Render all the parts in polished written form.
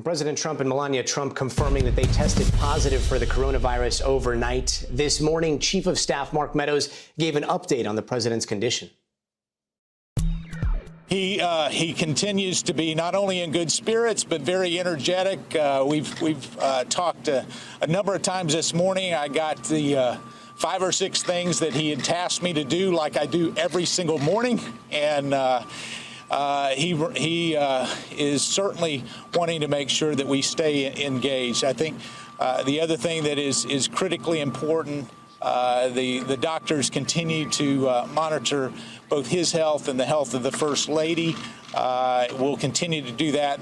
President Trump and Melania Trump confirming that they tested positive for the coronavirus overnight. This morning, Chief of Staff Mark Meadows gave an update on the president's condition. He continues to be not only in good spirits, but very energetic. We've talked a number of times this morning. I got the 5 or 6 things that he had tasked me to do, like I do every single morning, and he is certainly wanting to make sure that we stay engaged. I think the other thing that is critically important, the doctors continue to monitor both his health and the health of the First Lady. We'll continue to do that.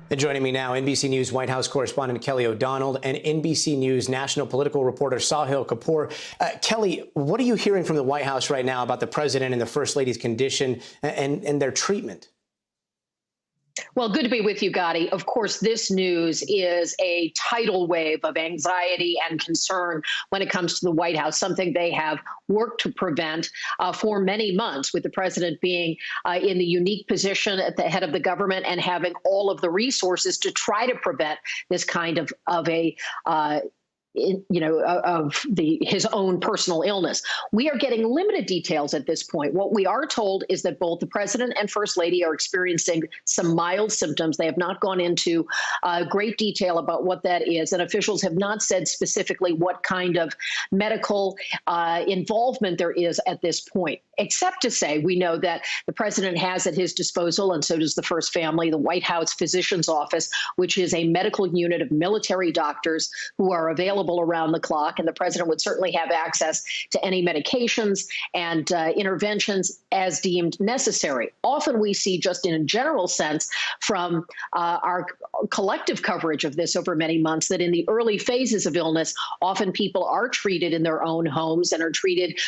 And joining me now, NBC News White House correspondent Kelly O'Donnell and NBC News national political reporter Sahil Kapur. Kelly, what are you hearing from the White House right now about the president and the First Lady's condition and their treatment? Well, good to be with you, Gotti. Of course, this news is a tidal wave of anxiety and concern when it comes to the White House, something they have worked to prevent for many months, with the president being in the unique position at the head of the government and having all of the resources to try to prevent this kind of his own personal illness. We are getting limited details at this point. What we are told is that both the president and First Lady are experiencing some mild symptoms. They have not gone into great detail about what that is, and officials have not said specifically what kind of medical involvement there is at this point, except to say we know that the president has at his disposal, and so does the First Family, the White House Physician's Office, which is a medical unit of military doctors who are available around the clock, and the president would certainly have access to any medications and interventions as deemed necessary. Often we see, just in a general sense from our collective coverage of this over many months, that in the early phases of illness, often people are treated in their own homes and are treated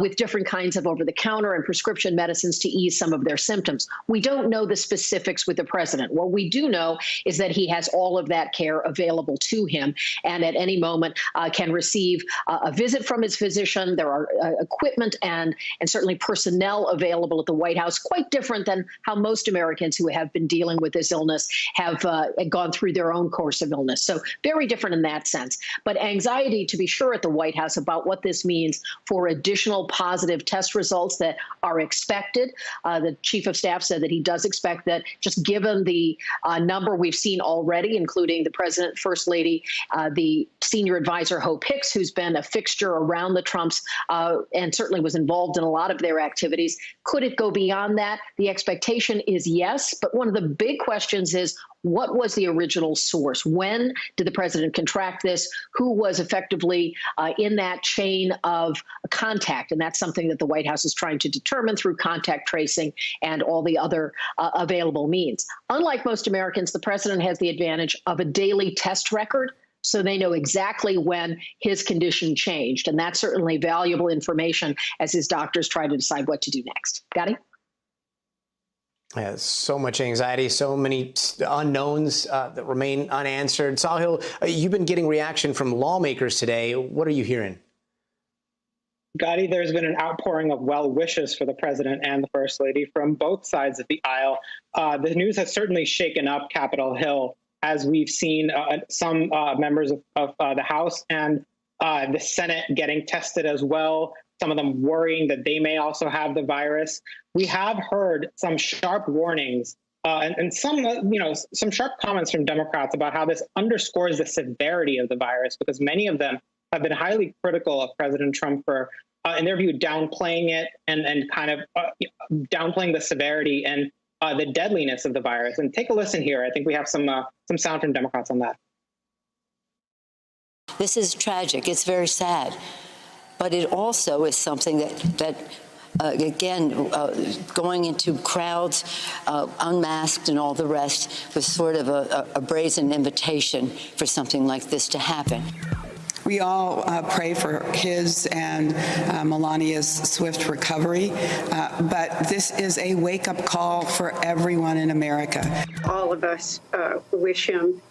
with different kinds of over-the-counter and prescription medicines to ease some of their symptoms. We don't know the specifics with the president. What we do know is that he has all of that care available to him, and at any moment can receive a visit from his physician. There are equipment and certainly personnel available at the White House, quite different than how most Americans who have been dealing with this illness have gone through their own course of illness. So very different in that sense. But anxiety, to be sure, at the White House about what this means for additional positive test results that are expected. The chief of staff said that he does expect that, just given the number we've seen already, including the president, First Lady, the senior advisor Hope Hicks, who's been a fixture around the Trumps and certainly was involved in a lot of their activities. Could it go beyond that? The expectation is yes, but one of the big questions is, what was the original source? When did the president contract this? Who was effectively in that chain of contact? And that's something that the White House is trying to determine through contact tracing and all the other available means. Unlike most Americans, the president has the advantage of a daily test record, so they know exactly when his condition changed. And that's certainly valuable information as his doctors try to decide what to do next. Gotti? Yeah, so much anxiety, so many unknowns that remain unanswered. Sahil, you've been getting reaction from lawmakers today. What are you hearing? Gotti, there's been an outpouring of well wishes for the president and the First Lady from both sides of the aisle. The news has certainly shaken up Capitol Hill, as we've seen some members of the House and the Senate getting tested as well, some of them worrying that they may also have the virus. We have heard some sharp warnings and some sharp comments from Democrats about how this underscores the severity of the virus, because many of them have been highly critical of President Trump for, in their view, downplaying it and kind of downplaying the severity and the deadliness of the virus. And take a listen here. I think we have some sound from Democrats on that. This is tragic. It's very sad. But it also is something that going into crowds, unmasked and all the rest, was sort of a brazen invitation for something like this to happen. We all pray for his and Melania's swift recovery, but this is a wake-up call for everyone in America. All of us wish him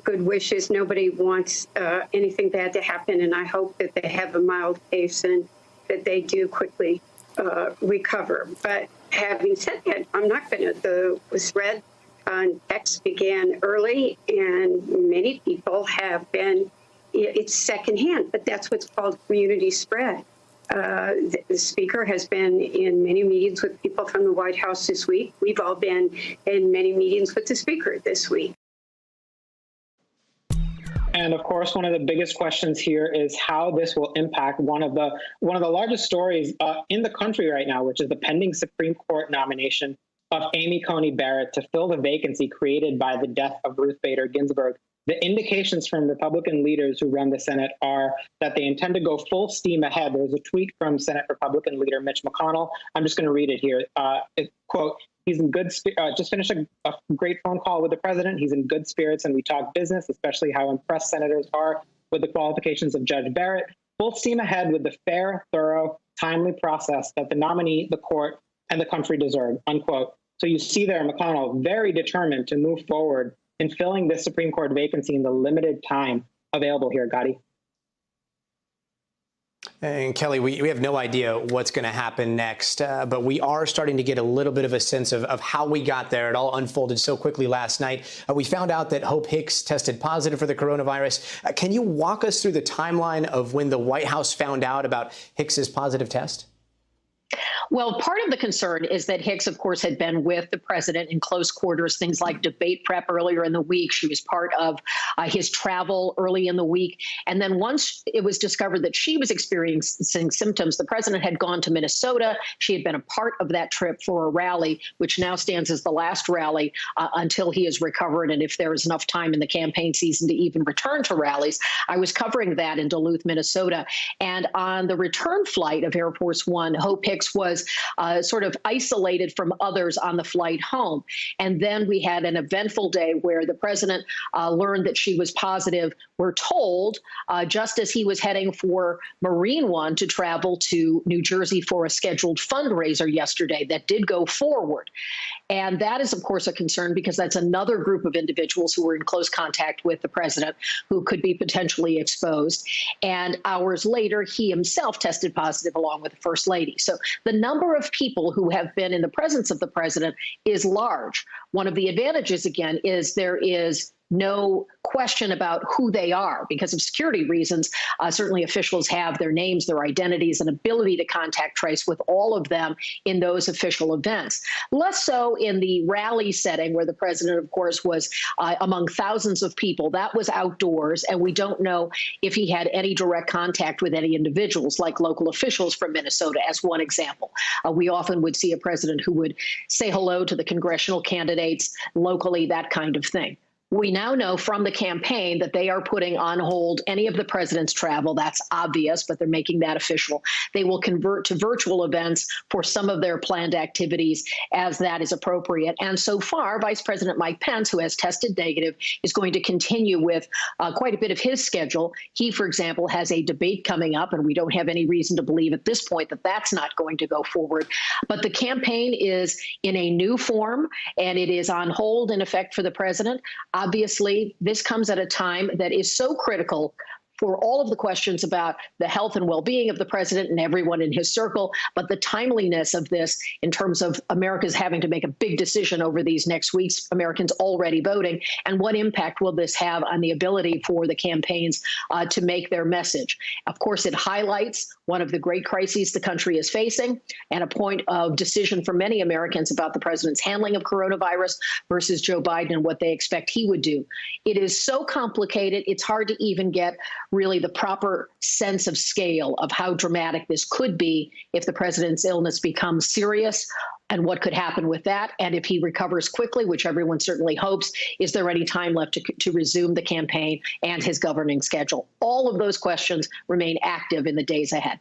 good wishes. Nobody wants anything bad to happen, and I hope that they have a mild case and that they do quickly recover. But having said that, I'm not going to. The thread on X began early, and many people have been. It's secondhand, but that's what's called community spread. The Speaker has been in many meetings with people from the White House this week. We've all been in many meetings with the Speaker this week. And of course, one of the biggest questions here is how this will impact one of the largest stories in the country right now, which is the pending Supreme Court nomination of Amy Coney Barrett to fill the vacancy created by the death of Ruth Bader Ginsburg. The indications from Republican leaders who run the Senate are that they intend to go full steam ahead. There's a tweet from Senate Republican leader Mitch McConnell. I'm just going to read it here. Quote, he's in good just finished a great phone call with the president. He's in good spirits, and we talk business, especially how impressed senators are with the qualifications of Judge Barrett. Full steam ahead with the fair, thorough, timely process that the nominee, the court, and the country deserve, unquote. So you see there McConnell very determined to move forward in filling this Supreme Court vacancy in the limited time available here, Gadi. And Kelly, we have no idea what's going to happen next, but we are starting to get a little bit of a sense of how we got there. It all unfolded so quickly last night. We found out that Hope Hicks tested positive for the coronavirus. Can you walk us through the timeline of when the White House found out about Hicks's positive test? Well, part of the concern is that Hicks, of course, had been with the president in close quarters, things like debate prep earlier in the week. She was part of his travel early in the week. And then once it was discovered that she was experiencing symptoms, the president had gone to Minnesota. She had been a part of that trip for a rally, which now stands as the last rally until he is recovered. And if there is enough time in the campaign season to even return to rallies, I was covering that in Duluth, Minnesota. And on the return flight of Air Force One, Hope Hicks was sort of isolated from others on the flight home. And then we had an eventful day where the president learned that she was positive. We're told just as he was heading for Marine One to travel to New Jersey for a scheduled fundraiser yesterday that did go forward. And that is, of course, a concern because that's another group of individuals who were in close contact with the president who could be potentially exposed. And hours later, he himself tested positive along with the First Lady. So the number of people who have been in the presence of the president is large. One of the advantages, again, is there is no question about who they are because of security reasons. Certainly officials have their names, their identities, and ability to contact trace with all of them in those official events. Less so in the rally setting where the president, of course, was among thousands of people. That was outdoors, and we don't know if he had any direct contact with any individuals like local officials from Minnesota, as one example. We often would see a president who would say hello to the congressional candidates locally, that kind of thing. We now know from the campaign that they are putting on hold any of the president's travel. That's obvious, but they're making that official. They will convert to virtual events for some of their planned activities as that is appropriate. And so far, Vice President Mike Pence, who has tested negative, is going to continue with quite a bit of his schedule. He, for example, has a debate coming up, and we don't have any reason to believe at this point that that's not going to go forward. But the campaign is in a new form, and it is on hold, in effect, for the president. Obviously, this comes at a time that is so critical for all of the questions about the health and well-being of the president and everyone in his circle, but the timeliness of this in terms of America's having to make a big decision over these next weeks, Americans already voting, and what impact will this have on the ability for the campaigns to make their message. Of course, it highlights one of the great crises the country is facing and a point of decision for many Americans about the president's handling of coronavirus versus Joe Biden and what they expect he would do. It is so complicated, it's hard to even get really the proper sense of scale of how dramatic this could be if the president's illness becomes serious and what could happen with that. And if he recovers quickly, which everyone certainly hopes, is there any time left to resume the campaign and his governing schedule? All of those questions remain active in the days ahead.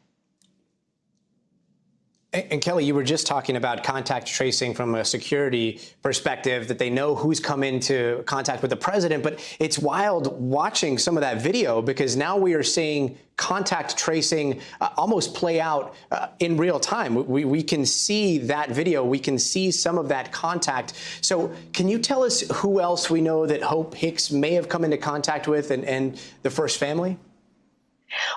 And Kelly, you were just talking about contact tracing from a security perspective, that they know who's come into contact with the president. But it's wild watching some of that video because now we are seeing contact tracing almost play out in real time. We can see that video. We can see some of that contact. So can you tell us who else we know that Hope Hicks may have come into contact with and the first family?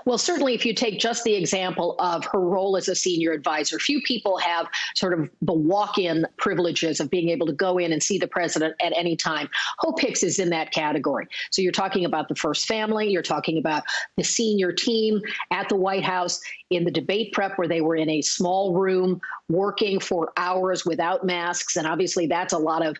Well, certainly, if you take just the example of her role as a senior advisor, few people have sort of the walk-in privileges of being able to go in and see the president at any time. Hope Hicks is in that category. So you're talking about the first family, you're talking about the senior team at the White House in the debate prep where they were in a small room working for hours without masks. And obviously that's a lot of,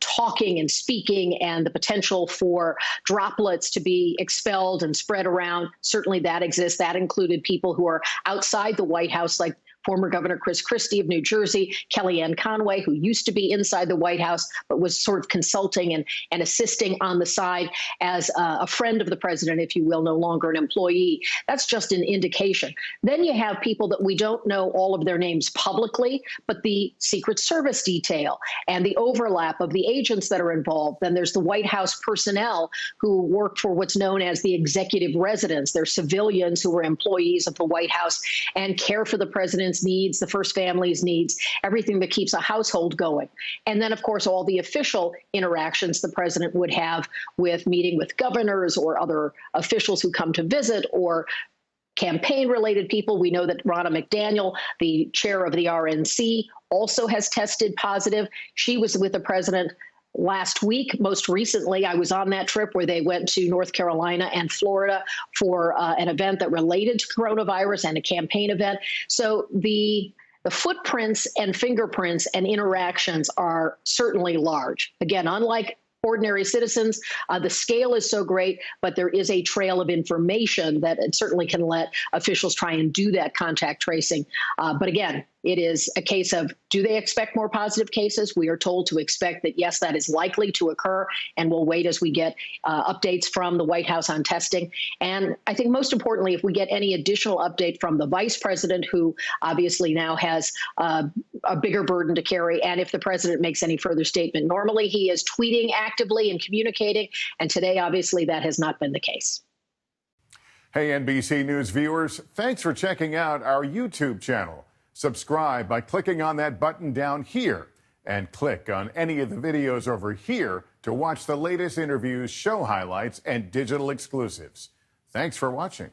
talking and speaking and the potential for droplets to be expelled and spread around. Certainly that exists. That included people who are outside the White House, like former Governor Chris Christie of New Jersey, Kellyanne Conway, who used to be inside the White House, but was sort of consulting and assisting on the side as a friend of the president, if you will, no longer an employee. That's just an indication. Then you have people that we don't know all of their names publicly, but the Secret Service detail and the overlap of the agents that are involved. Then there's the White House personnel who work for what's known as the executive residence. They're civilians who are employees of the White House and care for the president's needs, the first family's needs, everything that keeps a household going. And then, of course, all the official interactions the president would have with meeting with governors or other officials who come to visit or campaign-related people. We know that Ronna McDaniel, the chair of the RNC, also has tested positive. She was with the president last week. Most recently, I was on that trip where they went to North Carolina and Florida for an event that related to coronavirus and a campaign event. So the footprints and fingerprints and interactions are certainly large. Again, unlike ordinary citizens, the scale is so great, but there is a trail of information that it certainly can let officials try and do that contact tracing. But again, it is a case of, do they expect more positive cases? We are told to expect that, yes, that is likely to occur, and we'll wait as we get updates from the White House on testing. And I think most importantly, if we get any additional update from the vice president, who obviously now has a bigger burden to carry, and if the president makes any further statement. Normally, he is tweeting actively and communicating, and today, obviously, that has not been the case. Hey, NBC News viewers, thanks for checking out our YouTube channel. Subscribe by clicking on that button down here and click on any of the videos over here to watch the latest interviews, show highlights, and digital exclusives. Thanks for watching.